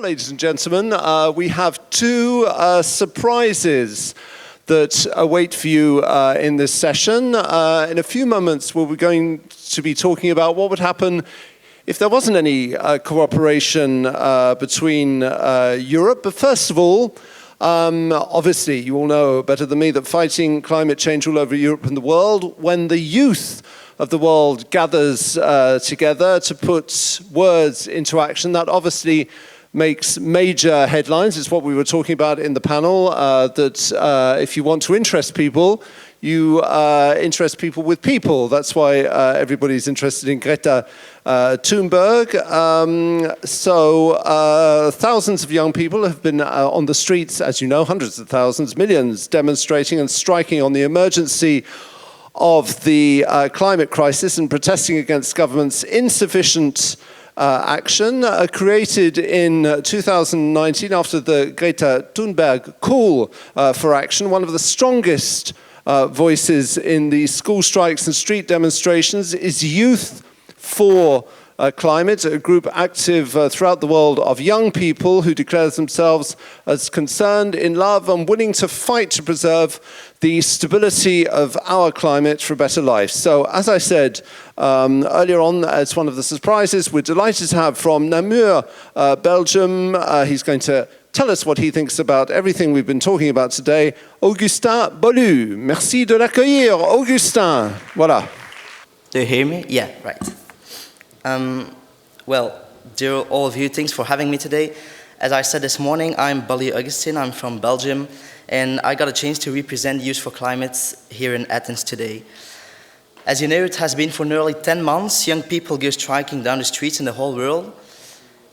Now, ladies and gentlemen, we have two surprises that await for you in this session. In a few moments, we're going to be talking about what would happen if there wasn't any cooperation between Europe. But first of all, obviously, you all know better than me that fighting climate change all over Europe and the world, when the youth of the world gathers together to put words into action, that obviously makes major headlines. It's what we were talking about in the panel, that if you want to interest people, you interest people with people. That's why everybody's interested in Greta Thunberg. So thousands of young people have been on the streets, as you know, hundreds of thousands, millions, demonstrating and striking on the emergency of the climate crisis and protesting against government's insufficient action. Created in 2019 after the Greta Thunberg call for action, one of the strongest voices in the school strikes and street demonstrations is Youth4Climate, a group active throughout the world of young people who declare themselves as concerned, in love, and willing to fight to preserve the stability of our climate for a better life. So, as I said earlier on, as one of the surprises, we're delighted to have from Namur, Belgium. He's going to tell us what he thinks about everything we've been talking about today. Augustin Bolu. Merci de l'accueillir, Augustin. Voilà. Do you hear me? Yeah, right. Well, dear all of you, thanks for having me today. As I said this morning, I'm Bolu Augustin, I'm from Belgium, and I got a chance to represent Youth4Climate here in Athens today. As you know, it has been for nearly 10 months, young people go striking down the streets in the whole world.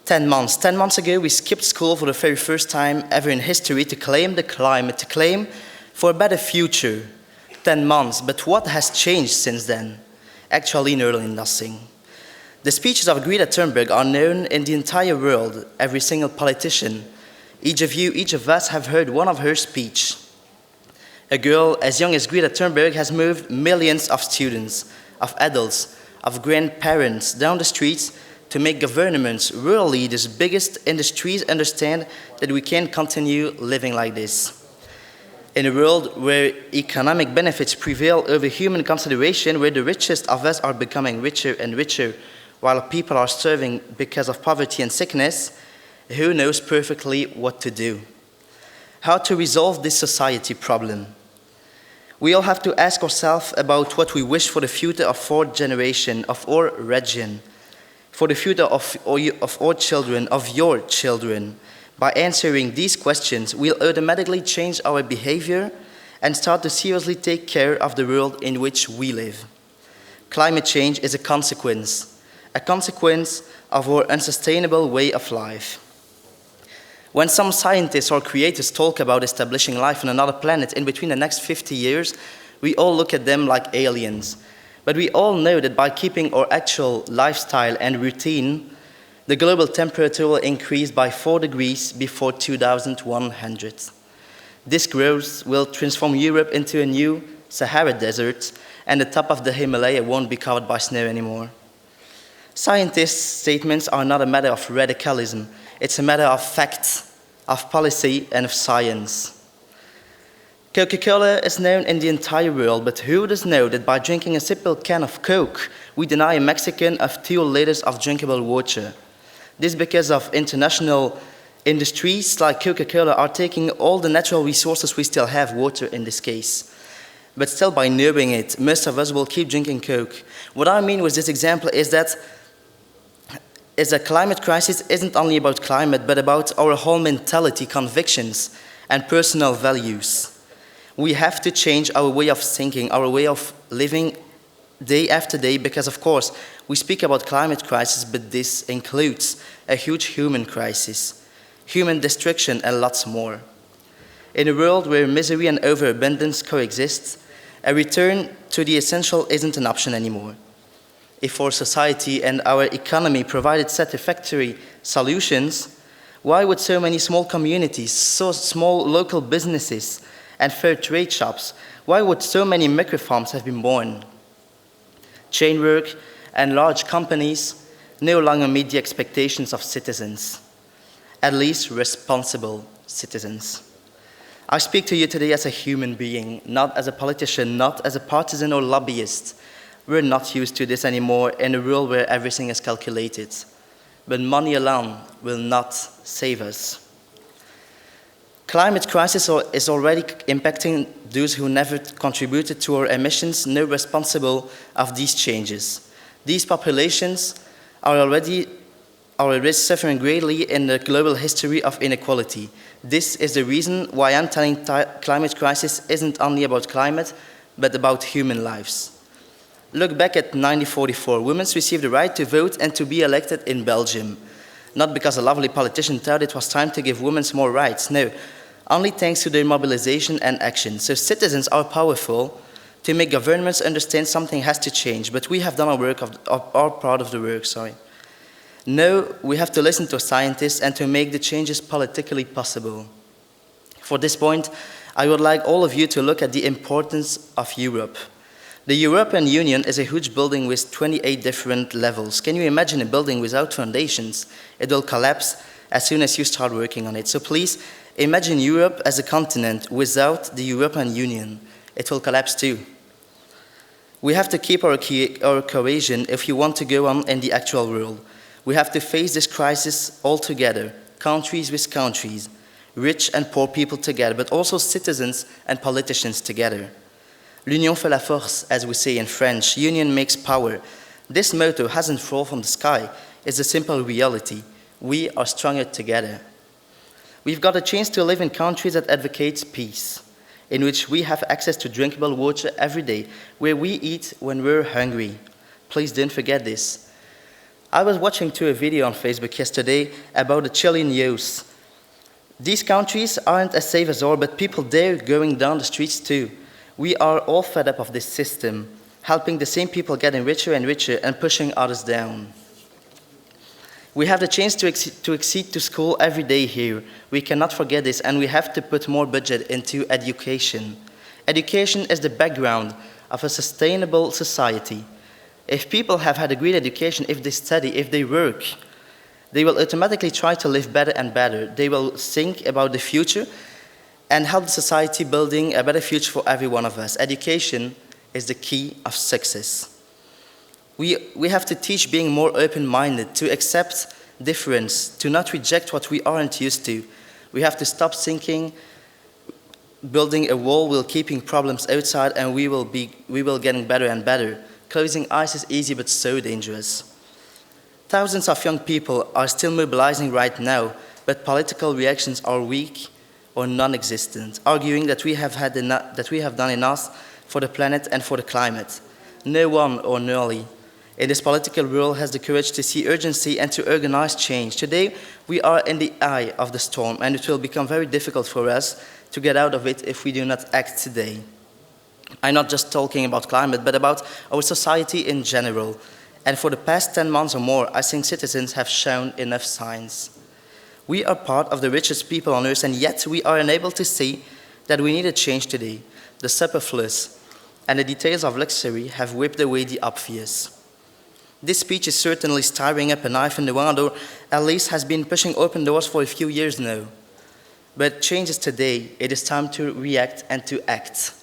10 months. 10 months ago, we skipped school for the very first time ever in history to claim the climate, to claim for a better future. 10 months, but what has changed since then? Actually, nearly nothing. The speeches of Greta Thunberg are known in the entire world, every single politician. Each of you, each of us have heard one of her speech. A girl as young as Greta Thunberg has moved millions of students, of adults, of grandparents down the streets to make governments, world leaders, biggest industries understand that we can't continue living like this. In a world where economic benefits prevail over human consideration, where the richest of us are becoming richer and richer, while people are starving because of poverty and sickness, who knows perfectly what to do? How to resolve this society problem? We all have to ask ourselves about what we wish for the future of our generation, of our region, for the future of our children, of your children. By answering these questions, we'll automatically change our behavior and start to seriously take care of the world in which we live. Climate change is a consequence of our unsustainable way of life. When some scientists or creators talk about establishing life on another planet in between the next 50 years, we all look at them like aliens. But we all know that by keeping our actual lifestyle and routine, the global temperature will increase by 4 degrees before 2100. This growth will transform Europe into a new Sahara desert, and the top of the Himalaya won't be covered by snow anymore. Scientists' statements are not a matter of radicalism. It's a matter of facts, of policy, and of science. Coca-Cola is known in the entire world, but who does know that by drinking a simple can of Coke, we deny a Mexican of 2 liters of drinkable water? This is because of international industries like Coca-Cola are taking all the natural resources we still have, water in this case. But still, by knowing it, most of us will keep drinking Coke. What I mean with this example is that the climate crisis isn't only about climate, but about our whole mentality, convictions, and personal values. We have to change our way of thinking, our way of living day after day, because of course, we speak about climate crisis, but this includes a huge human crisis, human destruction, and lots more. In a world where misery and overabundance coexist, a return to the essential isn't an option anymore. If our society and our economy provided satisfactory solutions, why would so many small communities, so small local businesses, and fair trade shops, why would so many microfarms have been born? Chain work and large companies no longer meet the expectations of citizens. at least responsible citizens. I speak to you today as a human being, not as a politician, not as a partisan or lobbyist. We're not used to this anymore in a world where everything is calculated. But money alone will not save us. Climate crisis is already impacting those who never contributed to our emissions, nor responsible of these changes. These populations are already suffering greatly in the global history of inequality. This is the reason why I'm telling climate crisis isn't only about climate, but about human lives. Look back at 1944. Women received the right to vote and to be elected in Belgium. Not because a lovely politician thought it was time to give women more rights, no. Only thanks to their mobilization and action. So citizens are powerful to make governments understand something has to change, but we have done our part of the work, Now we have to listen to scientists and to make the changes politically possible. For this point, I would like all of you to look at the importance of Europe. The European Union is a huge building with 28 different levels. Can you imagine a building without foundations? It will collapse as soon as you start working on it. So please, imagine Europe as a continent without the European Union. It will collapse too. We have to keep our cohesion if you want to go on in the actual world. We have to face this crisis all together, countries with countries, rich and poor people together, but also citizens and politicians together. L'union fait la force, as we say in French. Union makes power. This motto hasn't fallen from the sky. It's a simple reality. We are stronger together. We've got a chance to live in countries that advocate peace, in which we have access to drinkable water every day, where we eat when we're hungry. Please don't forget this. I was watching a video on Facebook yesterday about the Chilean youth. These countries aren't as safe as ours, but people there going down the streets too. We are all fed up of this system, helping the same people getting richer and richer and pushing others down. We have the chance to exceed to school every day here. We cannot forget this, and we have to put more budget into education. Education is the background of a sustainable society. If people have had a great education, if they study, if they work, they will automatically try to live better and better. They will think about the future and help the society building a better future for every one of us. Education is the key of success. We have to teach being more open-minded, to accept difference, to not reject what we aren't used to. We have to stop thinking building a wall will keeping problems outside and we will getting better and better. Closing eyes is easy but so dangerous. Thousands of young people are still mobilizing right now, but political reactions are weak or non-existent, arguing that we have done enough for the planet and for the climate. No one or nearly in this political world has the courage to see urgency and to organize change. Today, we are in the eye of the storm, and it will become very difficult for us to get out of it if we do not act today. I'm not just talking about climate, but about our society in general. And for the past 10 months or more, I think citizens have shown enough signs. We are part of the richest people on earth, and yet we are unable to see that we need a change today. The superfluous and the details of luxury have whipped away the obvious. This speech is certainly stirring up a knife in the wound, or at least has been pushing open doors for a few years now. But change is today. It is time to react and to act.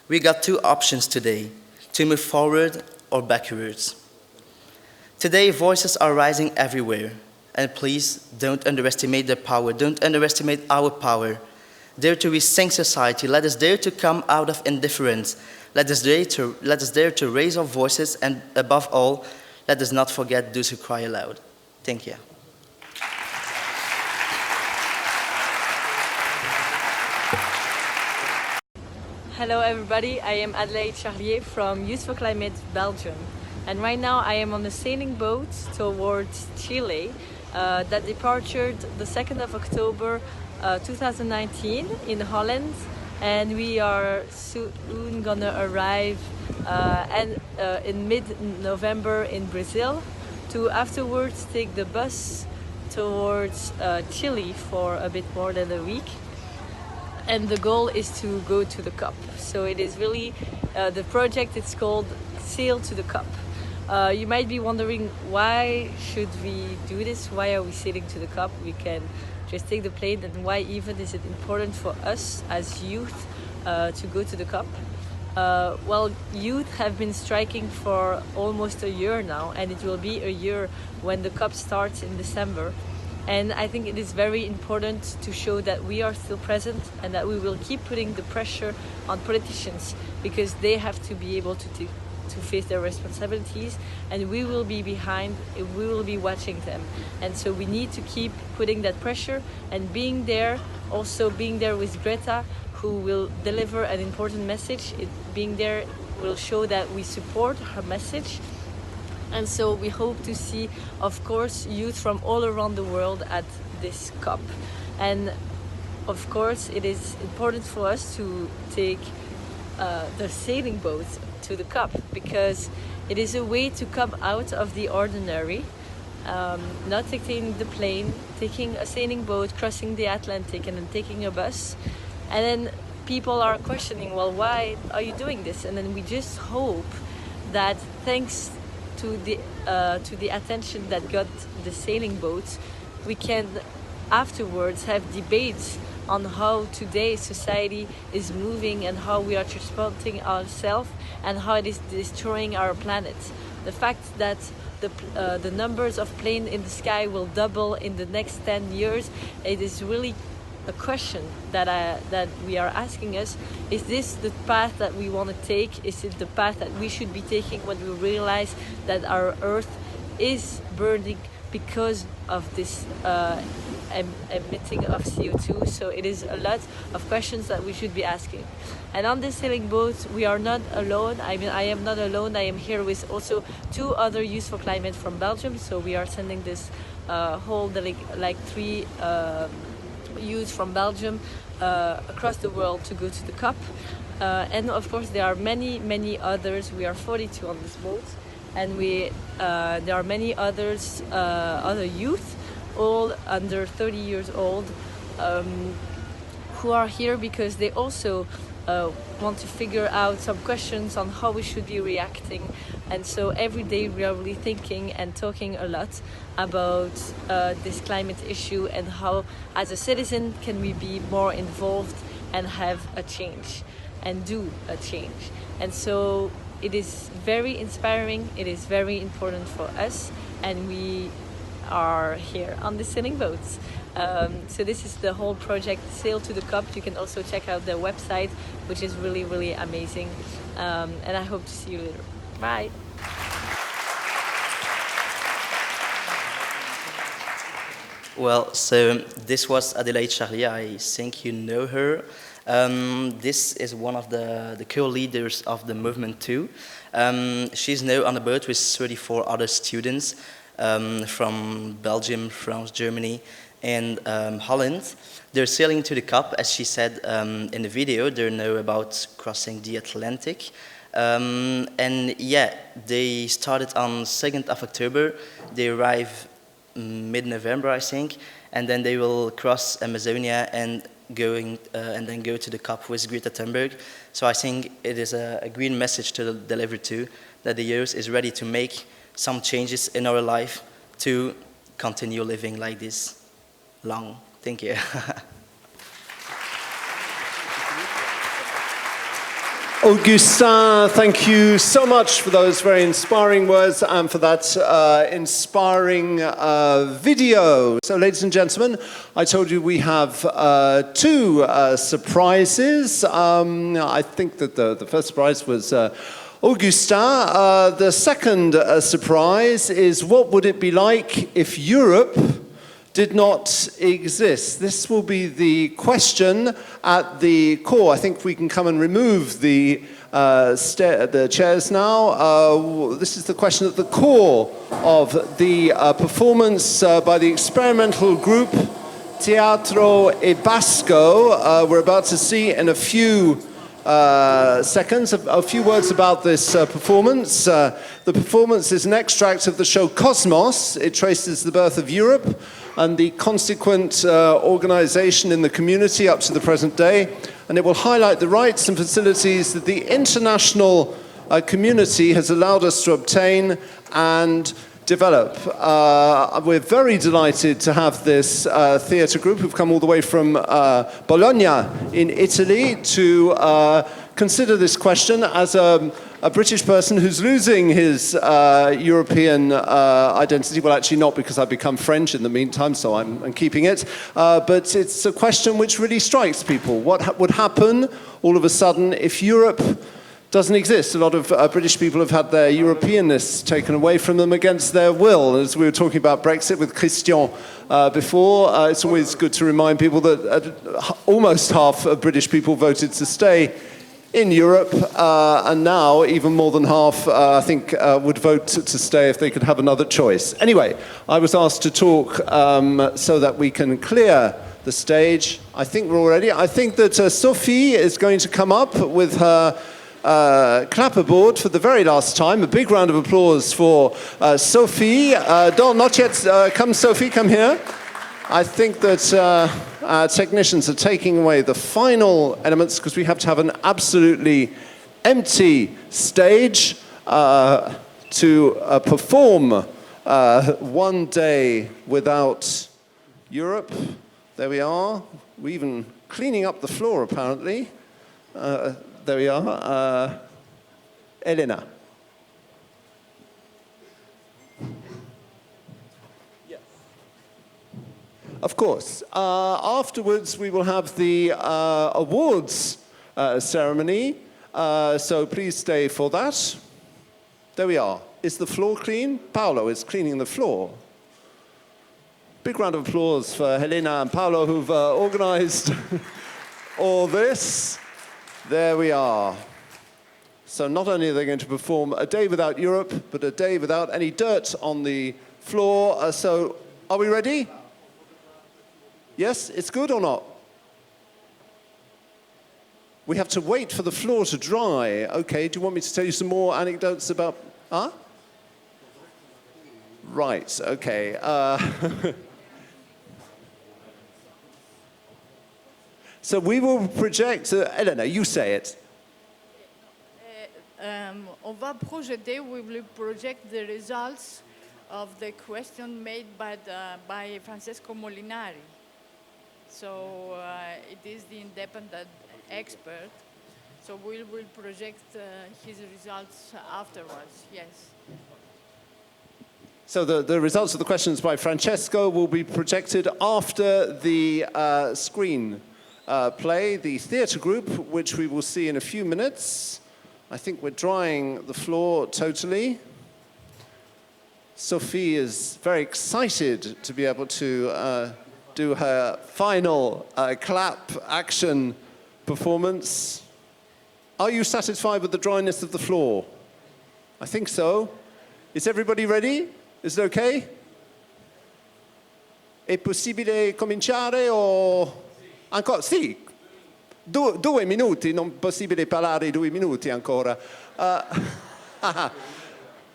We got two options today, to move forward or backwards. Today, voices are rising everywhere. And please, don't underestimate their power. Don't underestimate our power. Dare to rethink society. Let us dare to come out of indifference. Let us dare to raise our voices, and above all, let us not forget those who cry aloud. Thank you. Hello everybody, I am Adelaide Charlier from Youth4Climate Belgium. And right now I am on a sailing boat towards Chile that departed the 2nd of October 2019 in Holland. And we are soon gonna arrive in mid-November in Brazil to afterwards take the bus towards Chile for a bit more than a week. And the goal is to go to the COP. So it is really, the project is called Sail to the COP. You might be wondering, why should we do this? Why are we sailing to the COP? We can just take the plane, and why even is it important for us as youth to go to the COP? Well, youth have been striking for almost a year now, and it will be a year when the COP starts in December. And I think it is very important to show that we are still present and that we will keep putting the pressure on politicians, because they have to be able to face their responsibilities, and we will be behind, we will be watching them. And so we need to keep putting that pressure and being there, also being there with Greta, who will deliver an important message. Being there will show that we support her message. And so we hope to see, of course, youth from all around the world at this COP. And of course, it is important for us to take the sailing boat to the COP, because it is a way to come out of the ordinary, not taking the plane, taking a sailing boat, crossing the Atlantic, and then taking a bus. And then people are questioning, well, why are you doing this? And then we just hope that thanks to the attention that got the sailing boats, we can afterwards have debates on how today's society is moving and how we are transporting ourselves and how it is destroying our planet. The fact that the numbers of planes in the sky will double in the next 10 years, it is really a question that we are asking us. Is this the path that we want to take? Is it the path that we should be taking when we realize that our Earth is burning because of this emitting of CO2? So it is a lot of questions that we should be asking. And on this sailing boat, we are not alone. I mean, I am not alone. I am here with also 2 other Youth4Climate from Belgium. So we are sending this whole, like 3 youth from Belgium across the world to go to the COP. And of course, there are many others. We are 42 on this boat. And there are many others, other youth, all under 30 years old, who are here because they also want to figure out some questions on how we should be reacting. And so every day we are really thinking and talking a lot about this climate issue and how, as a citizen, can we be more involved and have a change and do a change. And so it is very inspiring, it is very important for us, and we are here on the sailing boats. So this is the whole project, Sail to the COP. You can also check out their website, which is really amazing. And I hope to see you later. Bye. Well, so this was Adelaide Charlier. I think you know her. This is one of the co-leaders of the movement too. She's now on the boat with 34 other students from Belgium, France, Germany, and Holland. They're sailing to the COP, as she said in the video. They know about crossing the Atlantic. And yeah, they started on 2nd of October. They arrive mid-November, I think, and then they will cross Amazonia and then go to the COP with Greta Thunberg. So I think it is a green message to deliver to, that the youth is ready to make some changes in our life to continue living like this long. Thank you. Augustin, thank you so much for those very inspiring words and for that inspiring video. So, ladies and gentlemen, I told you we have 2 surprises. I think that the first surprise was Augustin. The second surprise is, what would it be like if Europe did not exist? This will be the question at the core. I think we can come and remove the chairs now. This is the question at the core of the performance by the experimental group Teatro Ebasko. We're about to see in a few seconds a few words about this performance. The performance is an extract of the show Cosmos. It traces the birth of Europe and the consequent organization in the community up to the present day, and it will highlight the rights and facilities that the international community has allowed us to obtain and develop. We're very delighted to have this theatre group who've come all the way from Bologna in Italy to consider this question as a British person who's losing his European identity. Well, actually not, because I've become French in the meantime, so I'm keeping it. But it's a question which really strikes people. What would happen all of a sudden if Europe doesn't exist? A lot of British people have had their Europeanness taken away from them against their will. As we were talking about Brexit with Christian before, it's always good to remind people that almost half of British people voted to stay in Europe, and now even more than half, I think, would vote to stay if they could have another choice. Anyway, I was asked to talk so that we can clear the stage. I think we're all ready. I think that Sophie is going to come up with her clapperboard for the very last time. A big round of applause for Sophie. Not yet. Come, Sophie, come here. I think that our technicians are taking away the final elements because we have to have an absolutely empty stage to perform One Day Without Europe. There we are. We're even cleaning up the floor, apparently. There we are. Elena. Yes. Of course. Afterwards, we will have the awards ceremony. So please stay for that. There we are. Is the floor clean? Paolo is cleaning the floor. Big round of applause for Helena and Paolo, who've organized all this. There we are. So not only are they going to perform A Day Without Europe, but A Day Without Any Dirt on the floor. So are we ready? Yes, it's good or not? We have to wait for the floor to dry. Okay, do you want me to tell you some more anecdotes about... Huh? Right, okay. So we will project, Elena, you say it. On va projeter, we will project the results of the question made by Francesco Molinari. So it is the independent expert. So we will project his results afterwards, yes. So the results of the questions by Francesco will be projected after the screen play, the theatre group, which we will see in a few minutes. I think we're drying the floor totally. Sophie is very excited to be able to do her final clap action performance. Are you satisfied with the dryness of the floor? I think so. Is everybody ready? Is it okay? È possibile cominciare o... Ancora? Sì. 2 minuti, non possibile parlare 2 minuti ancora.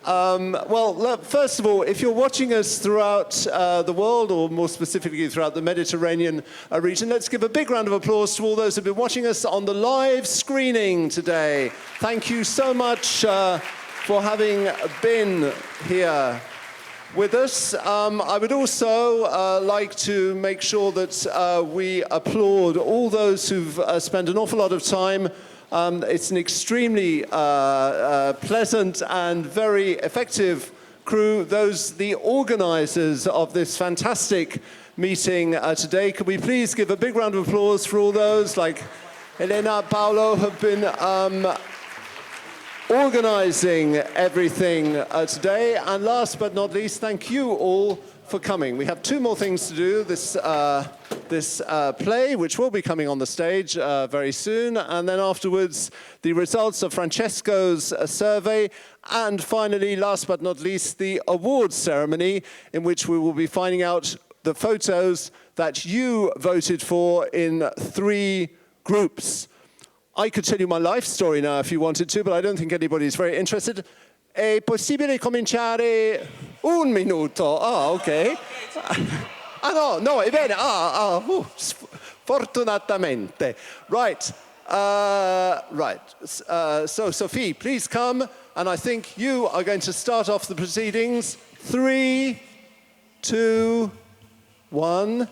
Well, first of all, if you're watching us throughout the world, or more specifically throughout the Mediterranean region, let's give a big round of applause to all those who have been watching us on the live screening today. Thank you so much for having been here with us. I would also like to make sure that we applaud all those who've spent an awful lot of time. It's an extremely pleasant and very effective crew, the organizers of this fantastic meeting today. Could we please give a big round of applause for all those, like Elena, Paolo, have been organizing everything today. And last but not least, thank you all for coming. We have 2 more things to do. This play, which will be coming on the stage very soon, and then afterwards, the results of Francesco's survey, and finally, last but not least, the awards ceremony, in which we will be finding out the photos that you voted for in 3 groups. I could tell you my life story now if you wanted to, but I don't think anybody's very interested. È possibile cominciare 1 minuto? Ah, ok. Ah, no, è bene. Fortunatamente. Right. Right. So, Sophie, please come. And I think you are going to start off the proceedings. 3, 2, 1.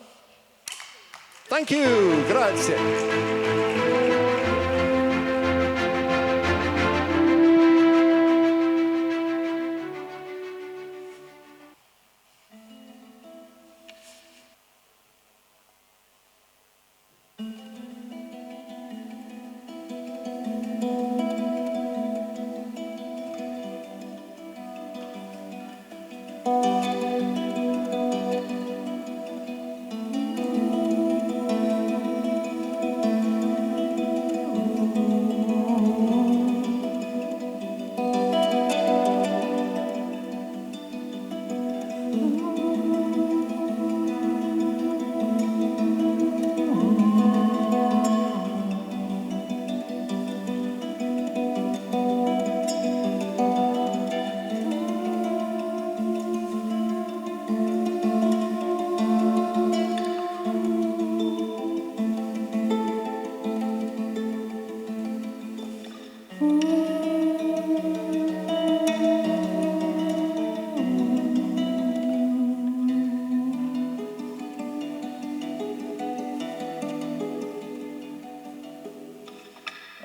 Thank you. Grazie.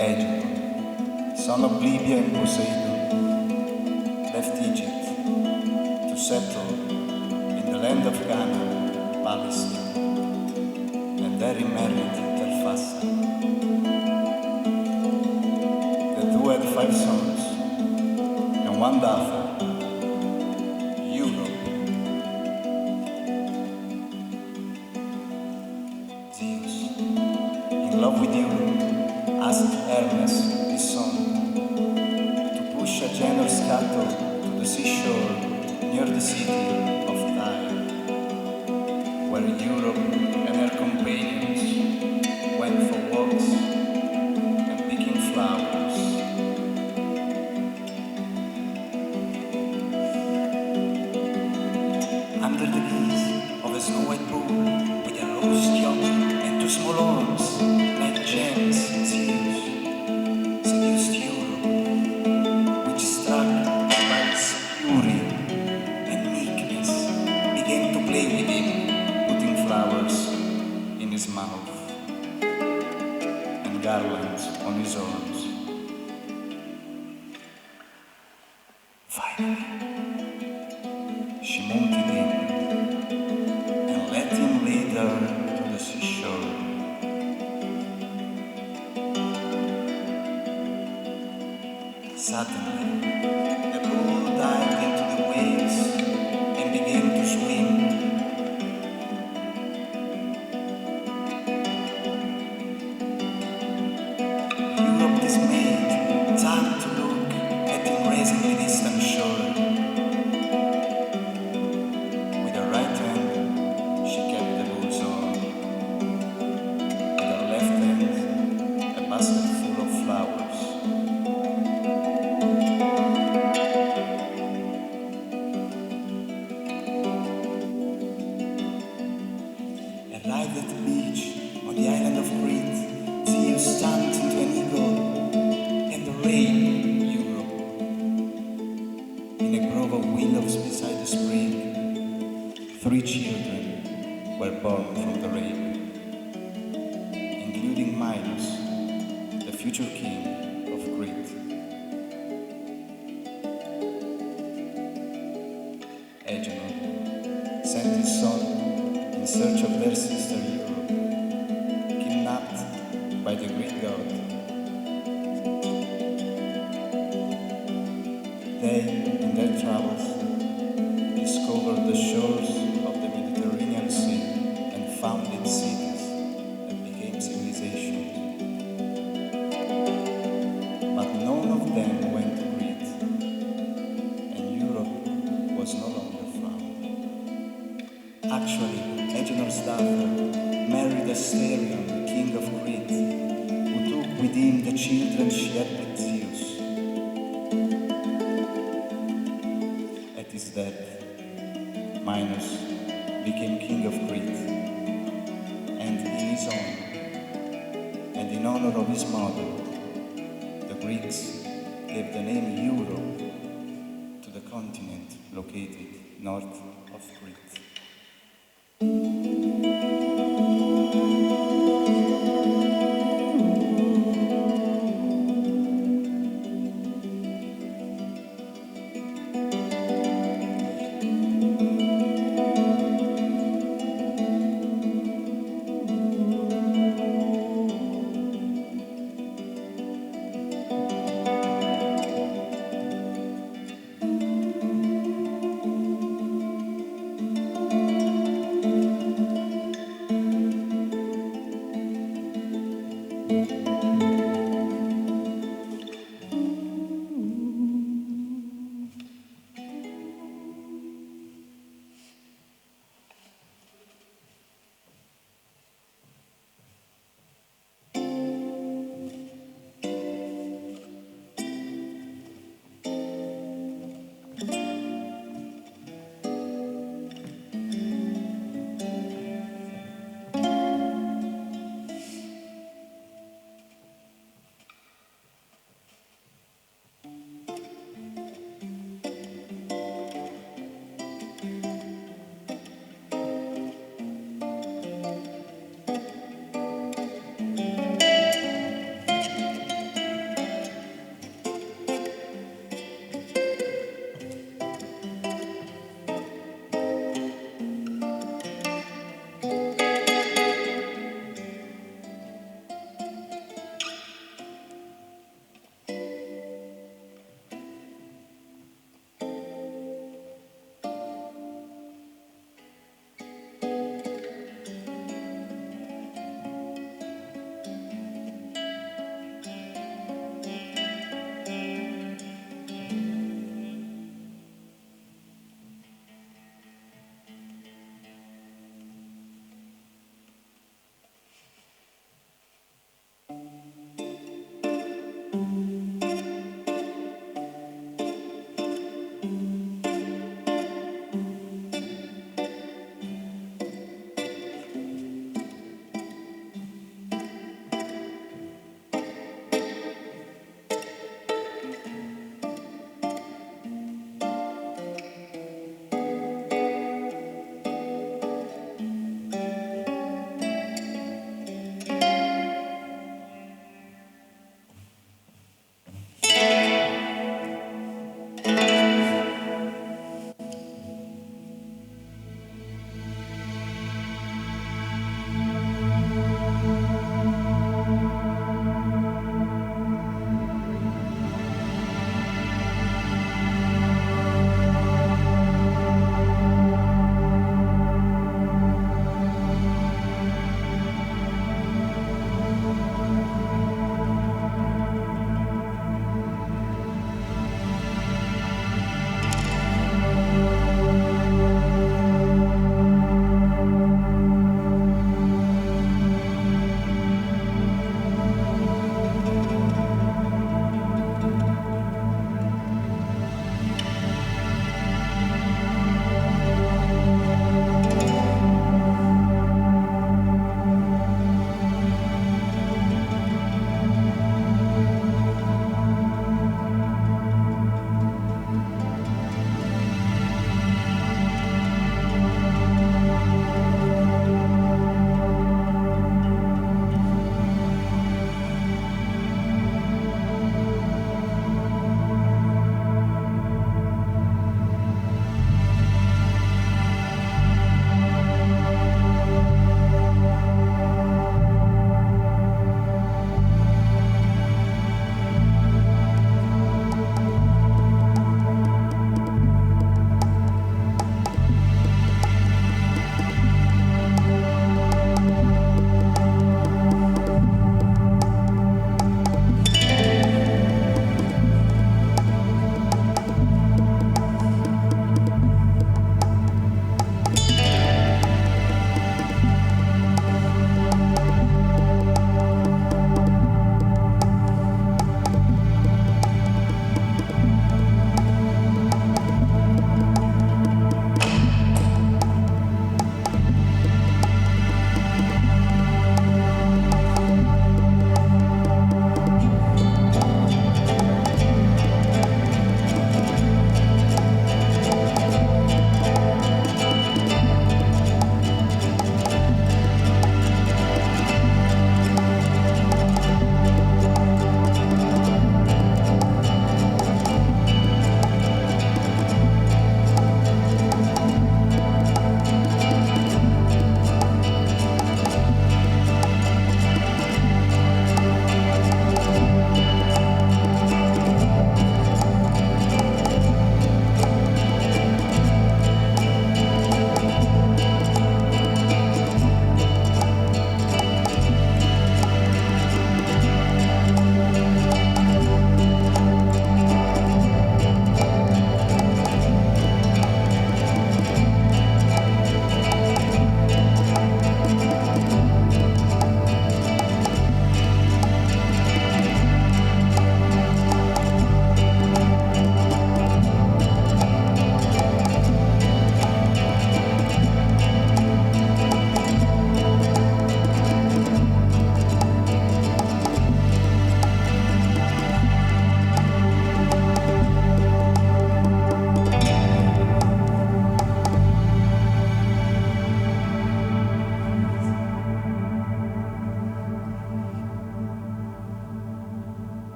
Agent, son of Libya and Poseidon, left Egypt to settle in the land of Ghana, Palestine, and there he married Telfassa. The two had 5 sons and 1 daughter, Europe. Zeus, in love with Europe, asked Hermes, his son, to push a generous cattle to the seashore near the city of Tyre, where Europe and her companions went for walks and picking flowers. Under the gaze of a snow-white bull with a rose young and 2 small arms like gems, Zeus seduced Europe, which struck by its fury and meekness, began to play with him, putting flowers in his mouth and garlands on his arms. Finally, she mounted him and let him lead her to the seashore. Suddenly, the bull dived into the waves and began to swim. Europe, dismayed, turned to look at him raising the distant shore. With her right hand, she kept the bull's arm. With her left hand, a basket full of flowers. Arrived at the beach on the island of Crete, Zeus turned into an eagle and arrayed Europe. In a grove of willows beside the spring, 3 children were born from the rain, including Minos, the future king of Crete. Agenor sent his son in search of their sister Europe, kidnapped by the Greek god. They, in their travels, discovered the shores of the Mediterranean Sea and founded cities that became civilizations. But none of them went to Crete, and Europe was no longer found. Actually, Agenor's daughter married Asterion, king of Crete, who took with him the children she had with Zeus. At his death, Minos became king of Crete, and in his honor, and in honor honor of his mother. The Greeks gave the name Europe to the continent located north of Crete.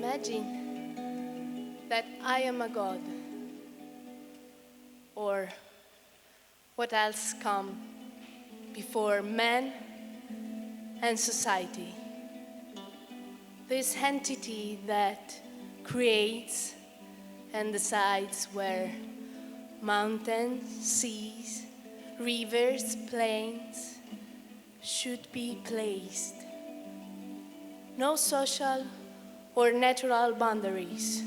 Imagine that I am a god, or what else come before man and society. This entity that creates and decides where mountains, seas, rivers, plains should be placed. No social or natural boundaries.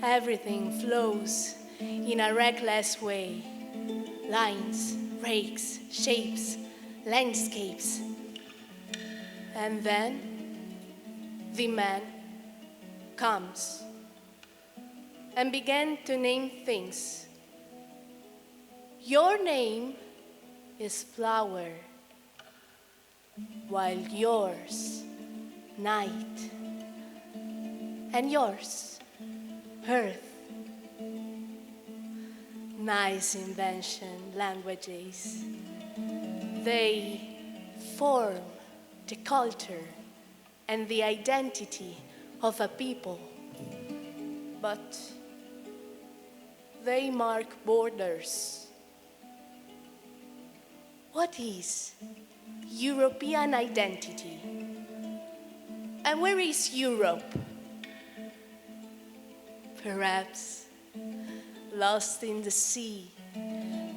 Everything flows in a reckless way. Lines, breaks, shapes, landscapes. And then the man comes and began to name things. Your name is flower, while yours, night, and yours, earth. Nice invention, languages. They form the culture and the identity of a people, but they mark borders. What is European identity? And where is Europe? Perhaps lost in the sea,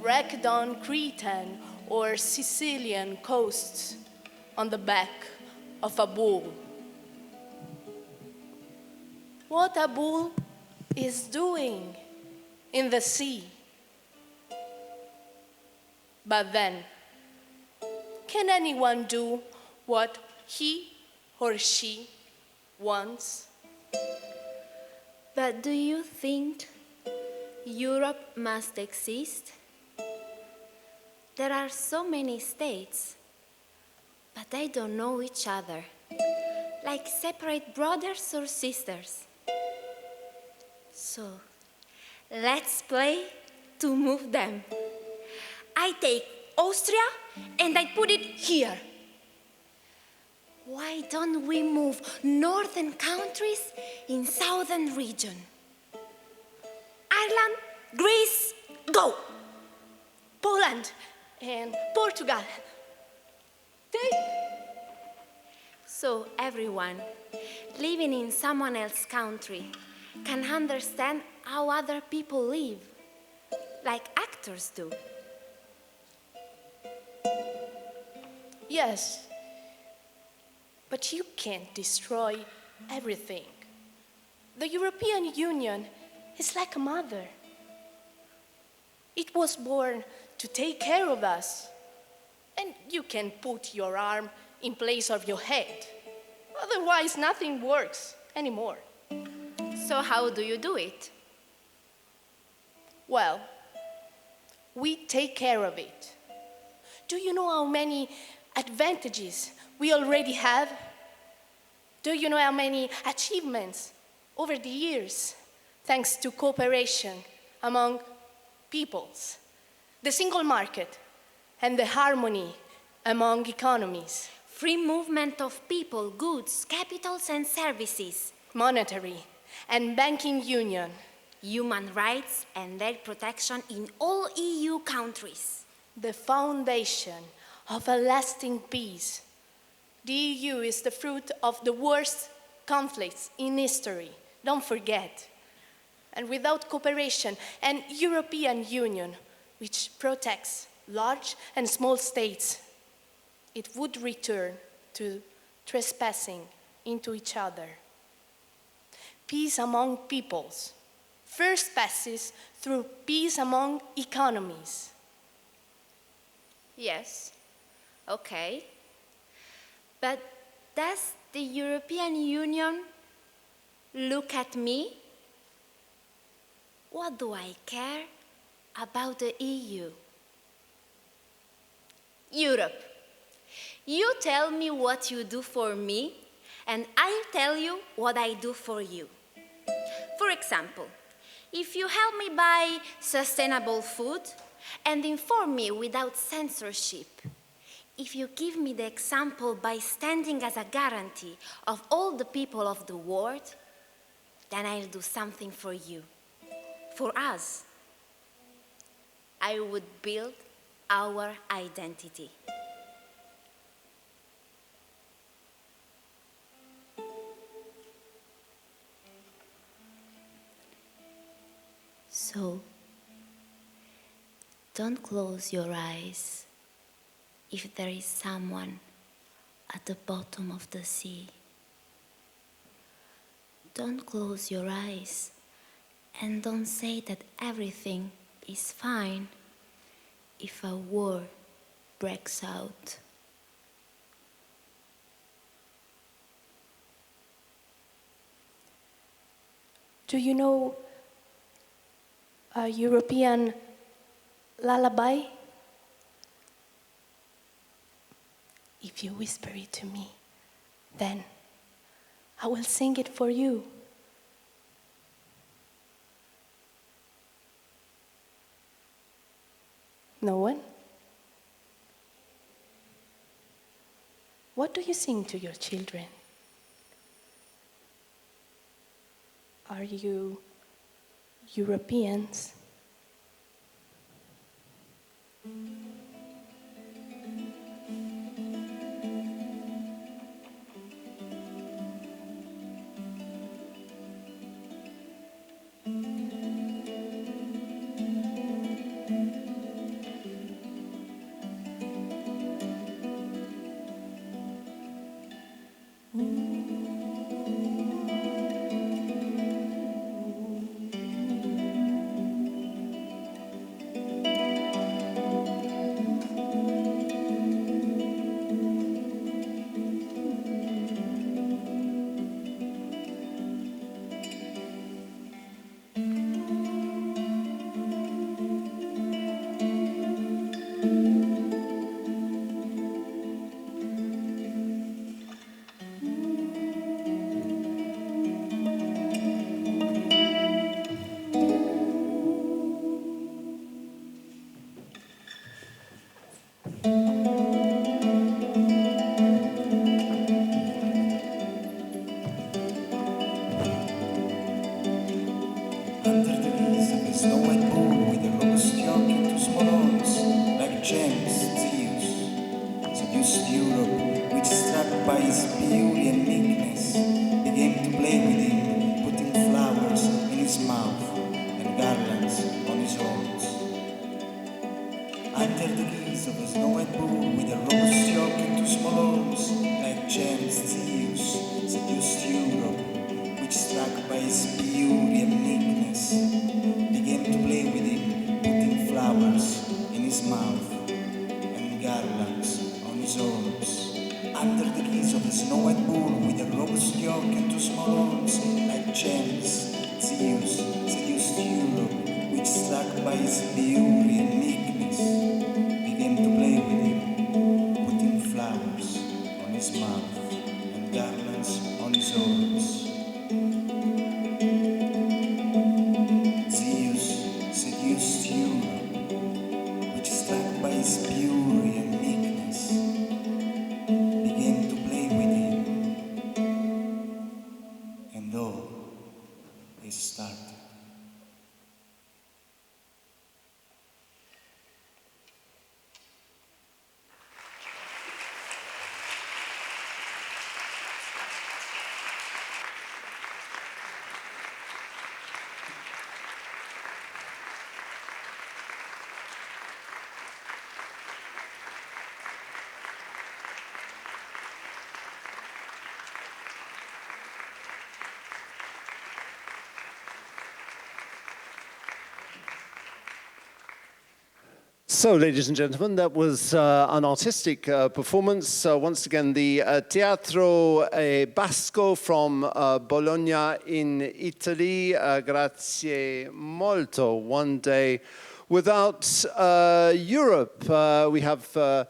wrecked on Cretan or Sicilian coasts on the back of a bull. What a bull is doing in the sea. But then, can anyone do what he or she wants? But do you think Europe must exist? There are so many states, but they don't know each other, like separate brothers or sisters. So, let's play to move them. I take Austria and I put it here. Why don't we move northern countries in southern region? Ireland, Greece, go! Poland and Portugal. So everyone living in someone else's country can understand how other people live, like actors do. Yes, but you can't destroy everything. The European Union is like a mother. It was born to take care of us. And you can put your arm in place of your head. Otherwise, nothing works anymore. So how do you do it? Well, we take care of it. Do you know how many advantages we already have? Do you know how many achievements over the years, thanks to cooperation among peoples, the single market, and the harmony among economies? Free movement of people, goods, capitals, and services. Monetary and banking union. Human rights and their protection in all EU countries. The foundation of a lasting peace. The EU is the fruit of the worst conflicts in history. Don't forget. And without cooperation, an European Union which protects large and small states, it would return to trespassing into each other. Peace among peoples first passes through peace among economies. Yes, okay. But does the European Union look at me? What do I care about the EU? Europe, you tell me what you do for me, and I'll tell you what I do for you. For example, if you help me buy sustainable food and inform me without censorship, if you give me the example by standing as a guarantee of all the people of the world, then I'll do something for you, for us. I would build our identity. So, don't close your eyes if there is someone at the bottom of the sea. Don't close your eyes and don't say that everything is fine if a war breaks out. Do you know a European lullaby? If you whisper it to me, then I will sing it for you. No one? What do you sing to your children? Are you Europeans? So, ladies and gentlemen, that was an artistic performance. Once again, the Teatro Ebasko from Bologna in Italy. Grazie molto. One day without Europe. We have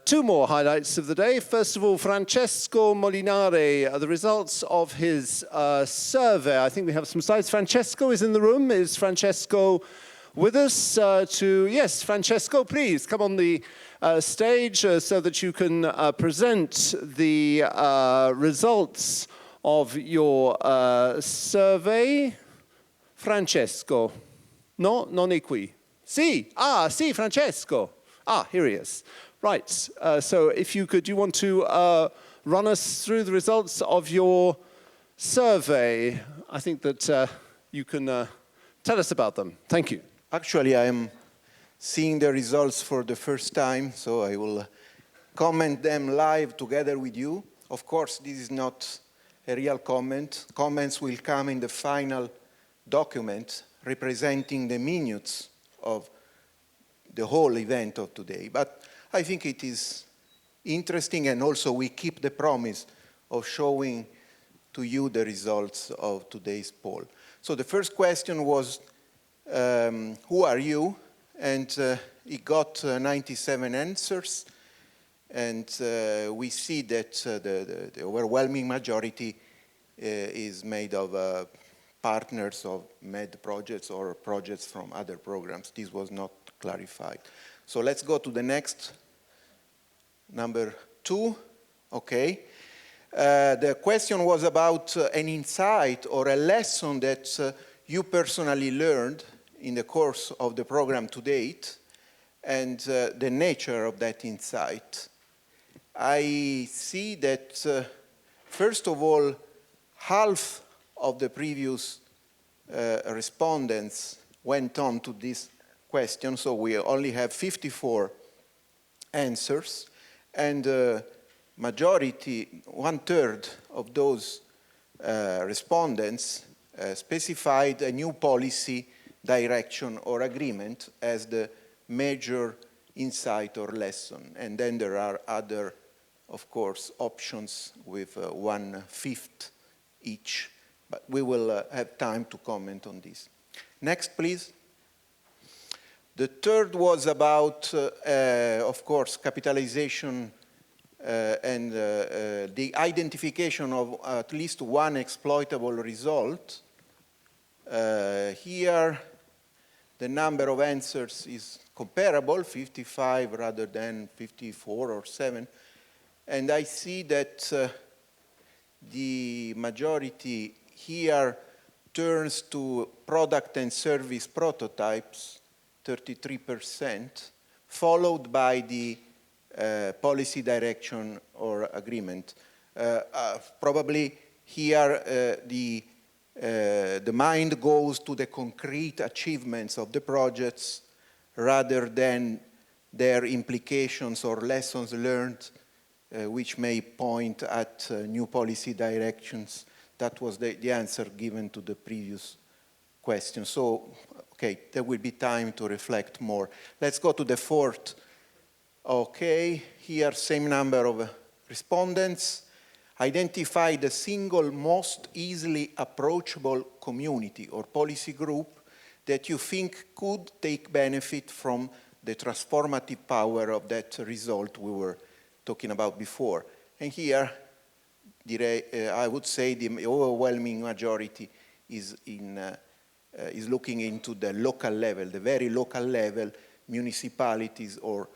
two more highlights of the day. First of all, Francesco Molinari, the results of his survey. I think we have some slides. Francesco is in the room. Is Francesco with us yes, Francesco, please come on the stage so that you can present the results of your survey. Francesco. No, non è qui. Sì, sì, Francesco. Here he is. Right, so if you could, you want to run us through the results of your survey. I think that you can tell us about them. Thank you. Actually, I am seeing the results for the first time, so I will comment them live together with you. Of course, this is not a real comment. Comments will come in the final document representing the minutes of the whole event of today. But I think it is interesting, and also we keep the promise of showing to you the results of today's poll. So the first question was, who are you? And it got 97 answers, and we see that the overwhelming majority is made of partners of MED projects or projects from other programs. This was not clarified. So let's go to the next, number 2. Okay. The question was about an insight or a lesson that you personally learned in the course of the program to date, and the nature of that insight. I see that, first of all, half of the previous respondents went on to this question, so we only have 54 answers, and majority, 1/3 of those respondents specified a new policy direction or agreement as the major insight or lesson. And then there are other, of course, options with 1/5 each, but we will have time to comment on this. Next, please. The third was about, of course, capitalization and the identification of at least one exploitable result. Here, the number of answers is comparable, 55 rather than 54 or 7. And I see that the majority here turns to product and service prototypes, 33%, followed by the policy direction or agreement. Probably here the mind goes to the concrete achievements of the projects rather than their implications or lessons learned, which may point at new policy directions. That was the answer given to the previous question. So, okay, there will be time to reflect more. Let's go to the fourth. Okay, here same number of respondents. Identify the single most easily approachable community or policy group that you think could take benefit from the transformative power of that result we were talking about before. And here, I would say the overwhelming majority is looking into the local level, the very local level, municipalities or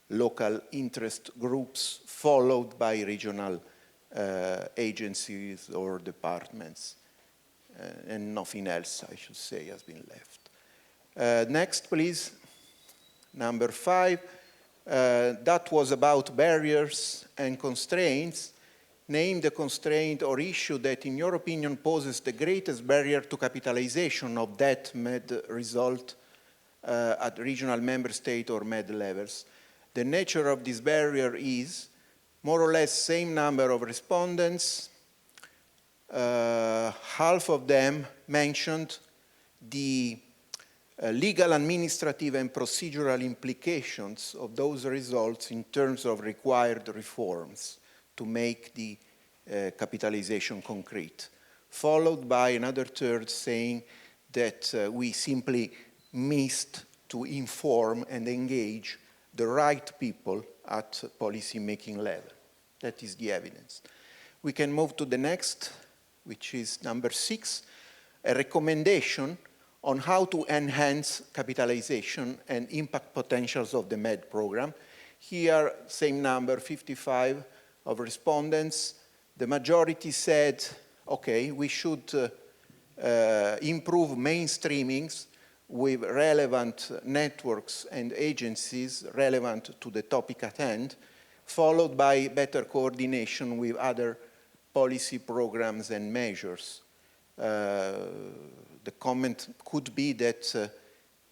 local interest groups, followed by regional agencies or departments, and nothing else, I should say, has been left. Next, please. Number 5. That was about barriers and constraints. Name the constraint or issue that, in your opinion, poses the greatest barrier to capitalization of that MED result at regional, member state, or MED levels. The nature of this barrier is more or less same number of respondents. Half of them mentioned the legal, administrative, and procedural implications of those results in terms of required reforms to make the capitalization concrete, followed by another third saying that we simply missed to inform and engage the right people at policy-making level. That is the evidence. We can move to the next, which is number 6, a recommendation on how to enhance capitalization and impact potentials of the MED program. Here, same number, 55 of respondents. The majority said, okay, we should improve mainstreamings with relevant networks and agencies relevant to the topic at hand, followed by better coordination with other policy programs and measures. The comment could be that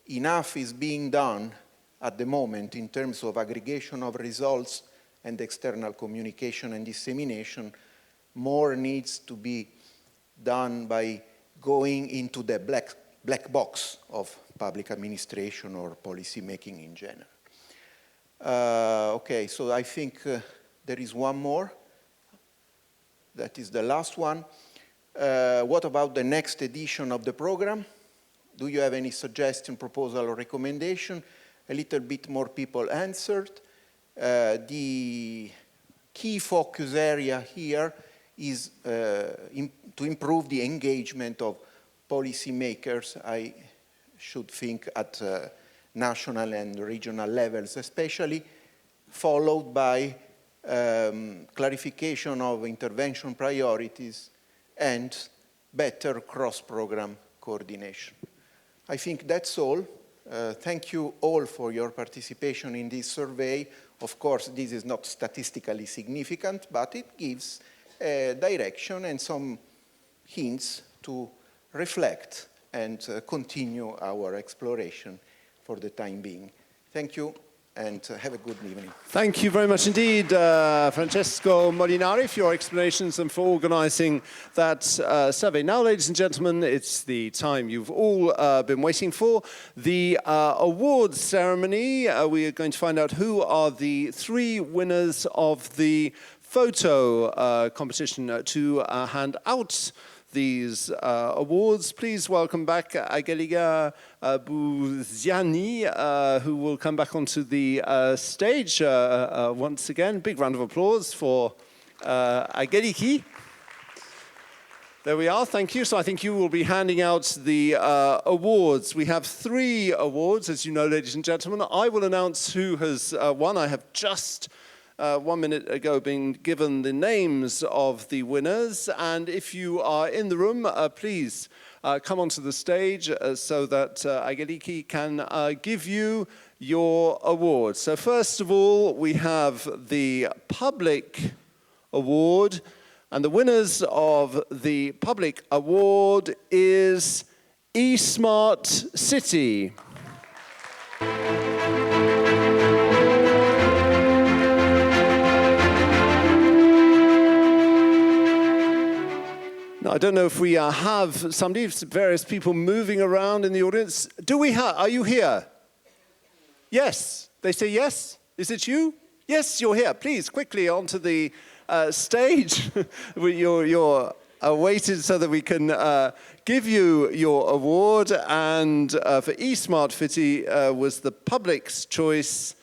enough is being done at the moment in terms of aggregation of results and external communication and dissemination. More needs to be done by going into the black box of public administration or policy making in general. Okay, so I think there is one more. That is the last one. What about the next edition of the program? Do you have any suggestion, proposal, or recommendation? A little bit more people answered. The key focus area here is to improve the engagement of policymakers, I should think at national and regional levels especially, followed by clarification of intervention priorities and better cross-program coordination. I think that's all. Thank you all for your participation in this survey. Of course, this is not statistically significant, but it gives direction and some hints to reflect and continue our exploration for the time being. Thank you and have a good evening. Thank you very much indeed, Francesco Molinari, for your explanations and for organizing that survey. Now, ladies and gentlemen, it's the time you've all been waiting for, the awards ceremony. We are going to find out who are the 3 winners of the photo competition to hand out these awards. Please welcome back Ageliga Buziani, who will come back onto the stage once again. Big round of applause for Ageliki. There we are, thank you. So I think you will be handing out the awards. We have 3 awards, as you know, ladies and gentlemen. I will announce who has won. I have just 1 minute ago been given the names of the winners, and if you are in the room, please come onto the stage so that Ageliki can give you your award. So first of all, we have the public award, and the winners of the public award is eSmart City. I don't know if we have somebody, various people moving around in the audience. Do we have, are you here? Yes, they say yes. Is it you? Yes, you're here. Please, quickly onto the stage. You're awaited so that we can give you your award. And for eSmart City was the public's choice.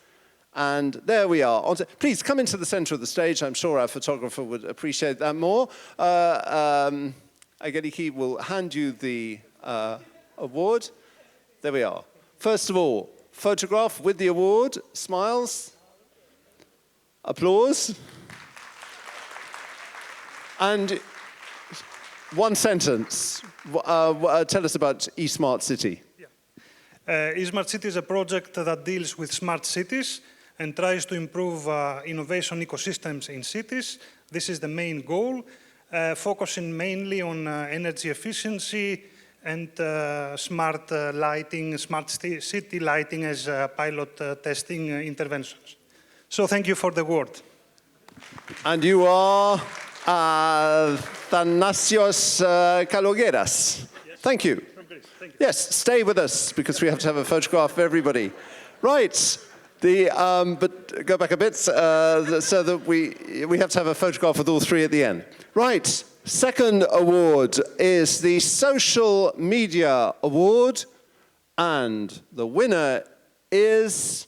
And there we are. Please come into the center of the stage. I'm sure our photographer would appreciate that more. Ageliki will hand you the award. There we are. First of all, photograph with the award. Smiles. Applause. And one sentence. Tell us about eSmart City. eSmart City is a project that deals with smart cities and tries to improve innovation ecosystems in cities. This is the main goal, focusing mainly on energy efficiency and smart lighting, smart city lighting as pilot testing interventions. So thank you for the award. And you are Thanasios Kalogeras. Yes. Thank you. Thank you. Yes, stay with us because we have to have a photograph of everybody. Right. But go back a bit so that we have to have a photograph with all 3 at the end. Right, second award is the Social Media Award, and the winner is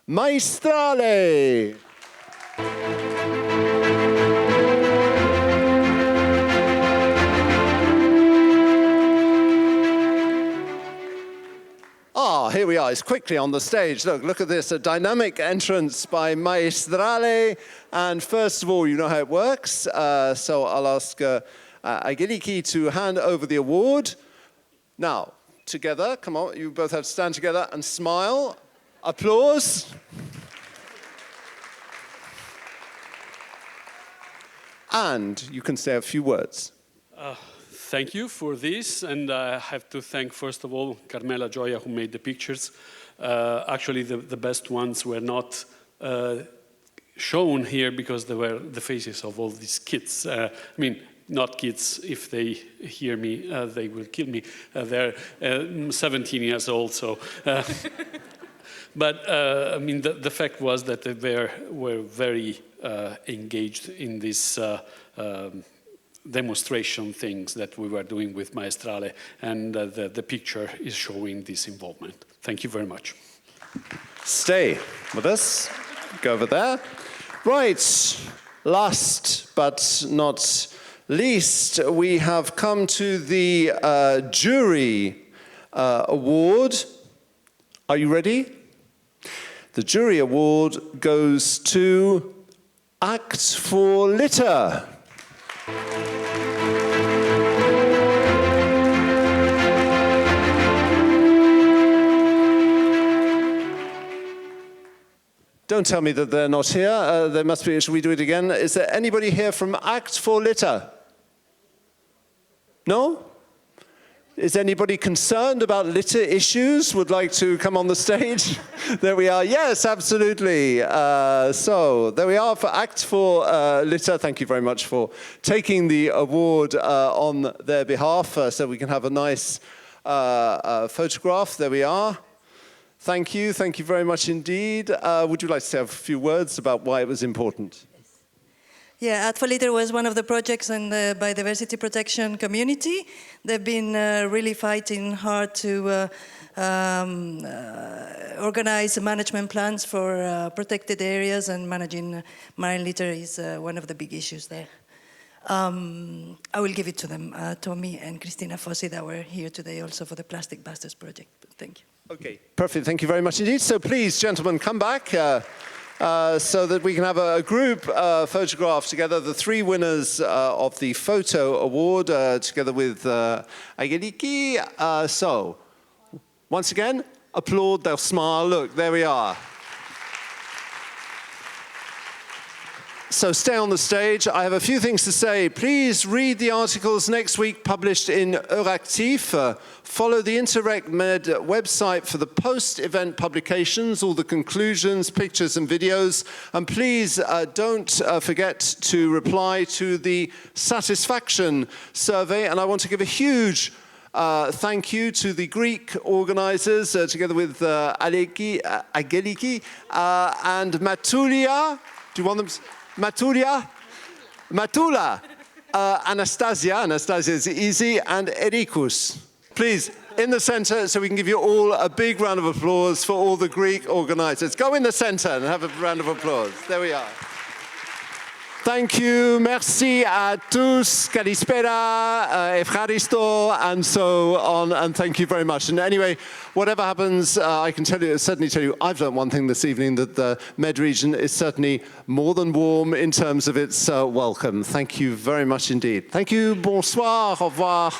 Maestrale. Here we are. It's quickly on the stage. Look at this, a dynamic entrance by Maestrale. And first of all, you know how it works. So I'll ask Angeliki to hand over the award. Now, together, come on, you both have to stand together and smile. Applause. And you can say a few words. Thank you for this, and I have to thank, first of all, Carmela Gioia, who made the pictures. Actually, the best ones were not shown here because they were the faces of all these kids. I mean, not kids, if they hear me, they will kill me. They're 17 years old, so... But, I mean, the fact was that they were very engaged in this demonstration things that we were doing with Maestrale, and the picture is showing this involvement. Thank you very much. Stay with us. Go over there. Right. Last but not least, we have come to the jury award. Are you ready? The jury award goes to Act for Litter. Don't tell me that they're not here. There must be. Shall we do it again? Is there anybody here from Act for Litter? No? Is anybody concerned about litter issues? Would like to come on the stage? There we are. Yes, absolutely. So there we are for Act for Litter. Thank you very much for taking the award on their behalf, so we can have a nice photograph. There we are. Thank you very much indeed. Would you like to say a few words about why it was important? Yeah, Act for Litter was one of the projects in the biodiversity protection community. They've been really fighting hard to organize management plans for protected areas, and managing marine litter is one of the big issues there. I will give it to them, Tommy and Christina Fossi, that were here today also for the Plastic Busters project. Thank you. Okay, perfect. Thank you very much indeed. So please, gentlemen, come back so that we can have a group photograph together. The three winners of the photo award together with Angeliki. So, once again, applaud, they'll smile. Look, there we are. So stay on the stage. I have a few things to say. Please read the articles next week published in Euractiv. Follow the InterRecMed website for the post-event publications, all the conclusions, pictures and videos. And please don't forget to reply to the satisfaction survey. And I want to give a huge thank you to the Greek organizers, together with Angeliki and Matulia. Do you want them? Matula, Anastasia is easy, and Erikus. Please, in the center, so we can give you all a big round of applause for all the Greek organizers. Go in the center and have a round of applause. There we are. Thank you, merci à tous, kalispera, evcharisto, and so on, and thank you very much. And anyway, whatever happens, I can certainly tell you, I've learned one thing this evening, that the Med region is certainly more than warm in terms of its welcome. Thank you very much indeed. Thank you, bonsoir, au revoir.